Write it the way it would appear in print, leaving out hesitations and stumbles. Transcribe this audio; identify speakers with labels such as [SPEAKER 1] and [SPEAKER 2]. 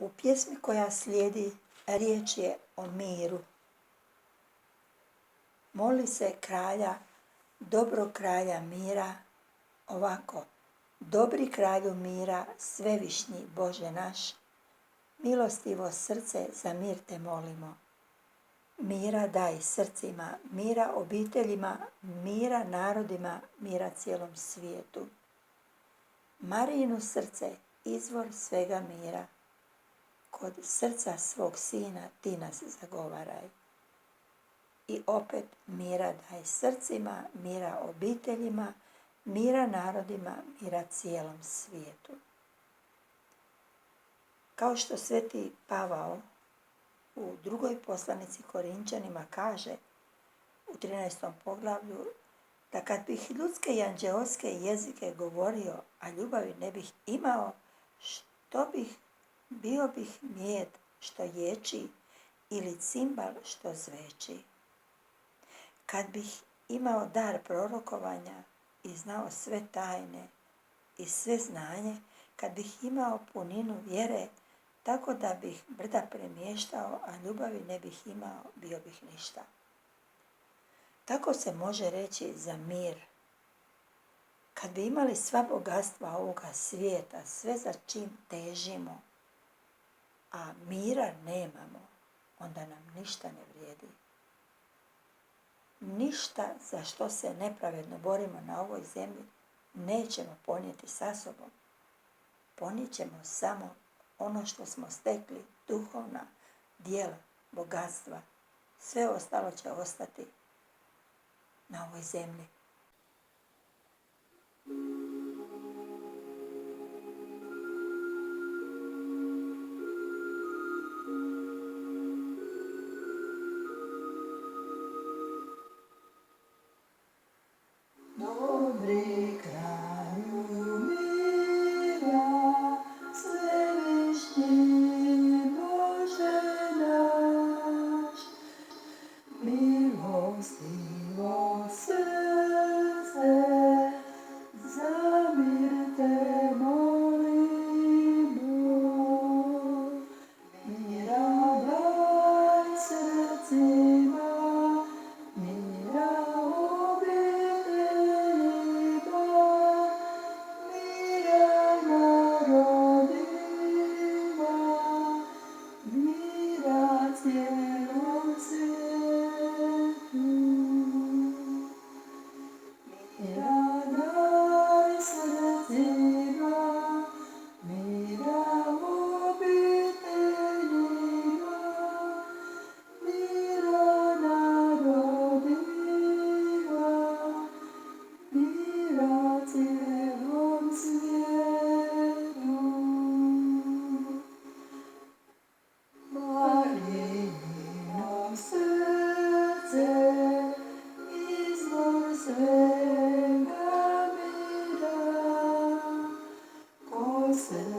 [SPEAKER 1] U pjesmi koja slijedi riječ je o miru. Moli se kralja, dobrog kralja mira, ovako: dobri kralju mira, svevišnji Bože naš, milostivo srce za mir te molimo. Mira daj srcima, mira obiteljima, mira narodima, mira cijelom svijetu. Marijino srce, izvor svega mira, kod srca svog sina ti nas zagovaraj. I opet mira daj srcima, mira obiteljima, mira narodima, mira cijelom svijetu. Kao što sveti Pavao u drugoj poslanici Korinčanima kaže u 13. poglavlju, da kad bih ljudske i anđeoske jezike govorio, a ljubavi ne bih imao, bio bih mijed što ječi ili cimbal što zveči. Kad bih imao dar prorokovanja i znao sve tajne i sve znanje, kad bih imao puninu vjere, tako da bih brda premještao, a ljubavi ne bih imao, bio bih ništa. Tako se može reći za mir. Kad bi imali sva bogatstva ovoga svijeta, sve za čim težimo, a mira nemamo, onda nam ništa ne vrijedi. Ništa za što se nepravedno borimo na ovoj zemlji nećemo ponijeti sa sobom. Ponijet ćemo samo ono što smo stekli, duhovna djela, bogatstva. Sve ostalo će ostati na ovoj zemlji.
[SPEAKER 2] Dobri kralju mira, svevišnji Bože naš, milostivo srce za mir te molimo. Mira daj srcima, mira obiteljima, mira narodima, mira cijelom svijetu. Mira daj srcima, mira obiteljima, mira narodima, mira cijelom svijetu. Marijino srce, izvor svega mira, ko se